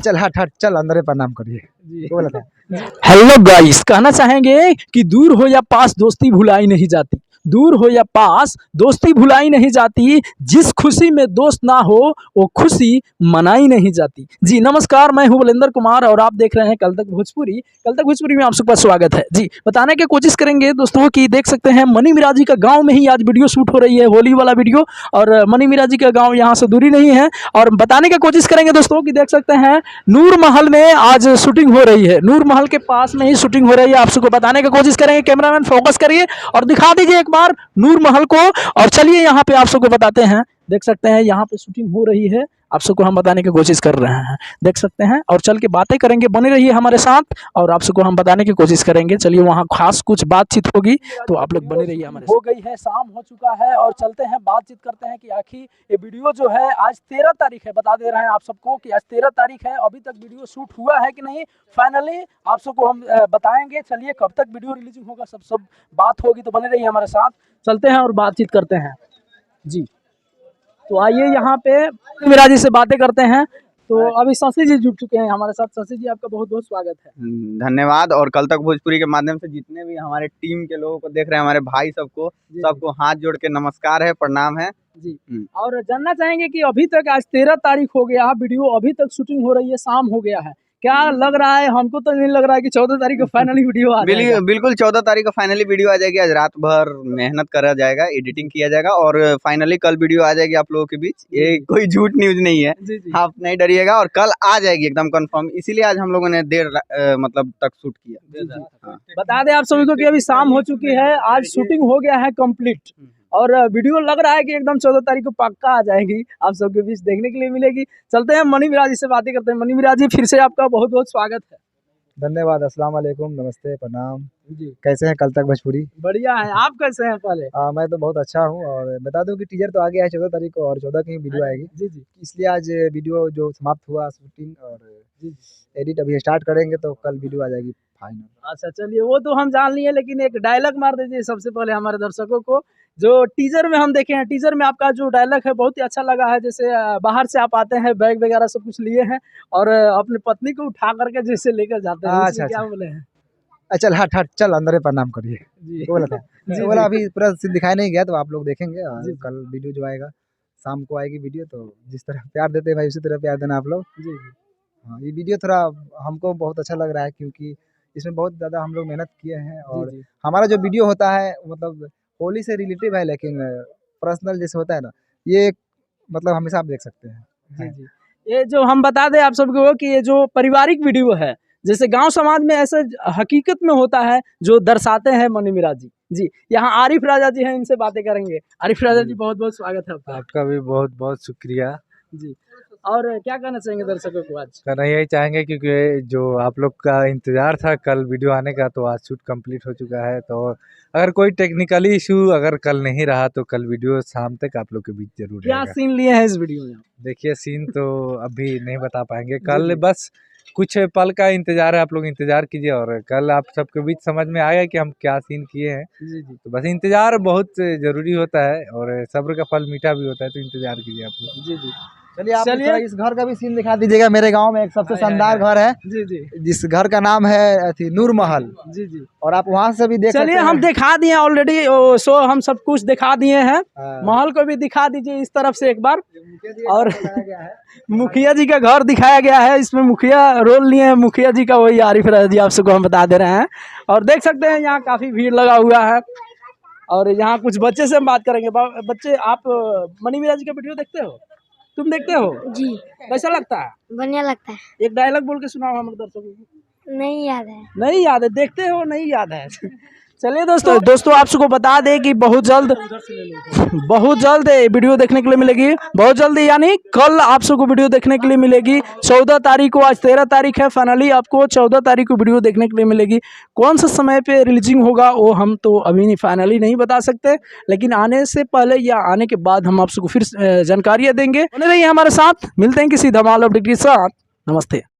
चल हट हट चल अंदर प्रणाम करिए। बोला था। हेलो गाइस, कहना चाहेंगे कि दूर हो या पास दोस्ती भुलाई नहीं जाती। दूर हो या पास दोस्ती भुलाई नहीं जाती। जिस खुशी में दोस्त ना हो वो खुशी मनाई नहीं जाती। जी नमस्कार, मैं हूं बलिंदर कुमार और आप देख रहे हैं कल तक भोजपुरी। कल तक भोजपुरी में आप सबका स्वागत है। जी बताने की कोशिश करेंगे दोस्तों कि देख सकते हैं मनी मिराजी का गांव में ही आज वीडियो शूट हो रही है, होली वाला वीडियो। और मनी मिराजी का गांव यहां से दूरी नहीं है। और बताने की कोशिश करेंगे दोस्तों कि देख सकते हैं नूर महल में आज शूटिंग हो रही है। नूर महल के पास में ही शूटिंग हो रही है। आप सबको बताने की कोशिश करेंगे। कैमरामैन फोकस करिए और दिखा दीजिए एक बार नूर महल को। और चलिए यहाँ पे आप सबको बताते हैं। देख सकते हैं यहाँ पे शूटिंग हो रही है। आप सबको हम बताने की कोशिश कर रहे हैं, देख सकते हैं। और चल के बातें करेंगे, बने रहिए हमारे साथ और आप सबको हम बताने की कोशिश करेंगे। चलिए वहाँ खास कुछ बातचीत होगी तो आप लोग बने रहिए हमारे साथ। हो गई है, शाम हो चुका है और चलते हैं बातचीत करते हैं कि आखिर ये वीडियो जो है आज 13 तारीख है। बता दे रहे हैं आप सबको कि आज 13 तारीख है। अभी तक वीडियो शूट हुआ है कि नहीं फाइनली आप सबको हम बताएंगे। चलिए कब तक वीडियो रिलीजिंग होगा सब बात होगी, तो बने रहिए हमारे साथ। चलते हैं और बातचीत करते हैं जी। तो आइए यहाँ पे मिराजी से बातें करते हैं। तो अभी शशि जी जुड़ चुके हैं हमारे साथ। शशि जी आपका बहुत बहुत स्वागत है। धन्यवाद। और कल तक भोजपुरी के माध्यम से जितने भी हमारे टीम के लोगों को देख रहे हैं, हमारे भाई सबको हाथ जोड़ के नमस्कार है, प्रणाम है जी। और जानना चाहेंगे कि अभी तक आज 13 तारीख हो गया, वीडियो अभी तक शूटिंग हो रही है, शाम हो गया है। क्या लग रहा है? हमको तो नहीं लग रहा है कि 14 तारीख को फाइनली वीडियो आ जाएगा। बिल्कुल 14 तारीख को फाइनली वीडियो आ जाएगी। आज रात भर मेहनत करा जाएगा, एडिटिंग किया जाएगा और फाइनली कल वीडियो आ जाएगी आप लोगों के बीच। ये कोई झूठ न्यूज नहीं है, आप नहीं डरिएगा और कल आ जाएगी एकदम कंफर्म। इसीलिए आज हम लोगों ने देर मतलब तक शूट किया। बता दें आप सभी को कि अभी शाम हो चुकी है, आज शूटिंग हो गया है कंप्लीट और वीडियो लग रहा है कि एकदम 14 तारीख को पक्का आ जाएगी, आप सबके बीच देखने के लिए मिलेगी। चलते हैं मनी मिराजी से बातें करते हैं। मनी मिराजी फिर से आपका बहुत बहुत स्वागत है। धन्यवाद। अस्सलाम वालेकुम, नमस्ते, प्रणाम जी। कैसे हैं कल तक भोजपुरी? बढ़िया है, आप कैसे हैं? पहले मैं तो बहुत अच्छा हूं और बता दूं कि टीजर तो आ गया है 14 तारीख को और 14 की वीडियो आएगी जी जी। इसलिए आज वीडियो जो समाप्त हुआ शूटिंग और एडिट अभी स्टार्ट करेंगे तो कल वीडियो आ जाएगी फाइनल। अच्छा चलिए, वो तो हम जान लिए, लेकिन एक डायलॉग मार दीजिए सबसे पहले हमारे दर्शकों को। जो टीजर में हम देखे हैं, टीजर में आपका जो डायलॉग है बहुत ही अच्छा लगा है। जैसे बाहर से आप आते हैं, बैग वगैरह सब कुछ लिए हैं और अपनी पत्नी को उठा करके जैसे लेकर जाते हैं। अच्छा क्या बोले हैं? चल हट हट चल अंदर प्रणाम करिए। बोला था। बोला अभी पूरा सीन दिखाया नहीं गया तो आप लोग देखेंगे और कल वीडियो जो आएगा शाम को आएगी वीडियो। तो जिस तरह प्यार देते हैं भाई उसी तरह प्यार देना आप लोग। जी हाँ, ये वीडियो थोड़ा हमको बहुत अच्छा लग रहा है क्योंकि इसमें बहुत ज़्यादा हम लोग मेहनत किए हैं और हमारा जो वीडियो होता है मतलब होली से रिलेटिव है, लेकिन पर्सनल जैसे होता है ना, ये मतलब हमेशा आप देख सकते हैं। जी जी। ये जो हम बता दें आप सबको कि ये जो पारिवारिक वीडियो है, जैसे गांव समाज में ऐसे हकीकत में होता है जो दर्शाते हैं मनी मिराजी जी। यहाँ आरिफ राजा जी हैं, इनसे बातें करेंगे। आरिफ राजा जी बहुत बहुत स्वागत है आपका। आपका भी बहुत बहुत शुक्रिया जी। और क्या कहना चाहेंगे दर्शकों को? आज कहना यही चाहेंगे क्योंकि जो आप लोग का इंतजार था कल वीडियो आने का, तो आज शूट कंप्लीट हो चुका है। तो अगर कोई टेक्निकली इशू अगर कल नहीं रहा तो कल वीडियो शाम तक आप लोग के बीच जरूर क्या सीन लिए हैं इस वीडियो में? देखिए सीन तो अभी नहीं बता पाएंगे, कल बस कुछ पल का इंतजार है। आप लोग इंतजार कीजिए और कल आप सबके बीच समझ में आएगा कि हम क्या सीन किए हैं। जी जी। तो बस इंतजार बहुत जरूरी होता है और सब्र का फल मीठा भी होता है, तो इंतजार कीजिए आप लोग। जी जी। चलिए आप थोड़ा इस घर का भी सीन दिखा दीजिएगा। मेरे गांव में एक सबसे शानदार घर है जी जी, जिस घर का नाम है नूर महल। जी जी। और आप वहां से भी देख सकते हैं। चलिए हम दिखा दिए ऑलरेडी, सो हम सब कुछ दिखा दिए हैं। महल को भी दिखा दीजिए इस तरफ से एक बार। और मुखिया जी का घर दिखाया गया है, इसमें मुखिया रोल लिए हैं। मुखिया जी का वही आरिफ राजा जी आप सबको हम बता दे रहे हैं। और देख सकते हैं यहाँ काफी भीड़ लगा हुआ है और यहाँ कुछ बच्चे से हम बात करेंगे। बच्चे, आप मनी मिराजी का वीडियो देखते हो? तुम देखते हो जी? कैसा लगता है? बढ़िया लगता है। एक डायलॉग बोल के सुनाओ हमारे दर्शकों को। नहीं याद है। नहीं याद है? देखते हो नहीं याद है? चलिए दोस्तों आप सबको बता दें कि बहुत जल्द वीडियो देखने के लिए मिलेगी। बहुत जल्द यानी कल आप सबको वीडियो देखने के लिए मिलेगी 14 तारीख को। आज 13 तारीख है, फाइनली आपको 14 तारीख को वीडियो देखने के लिए मिलेगी। कौन सा समय पे रिलीजिंग होगा वो हम तो अभी नहीं फाइनली नहीं बता सकते, लेकिन आने से पहले या आने के बाद हम आप सबको फिर जानकारियाँ देंगे। बने रहिए हमारे साथ, मिलते हैं किसी धमाल अपडेट के साथ। नमस्ते।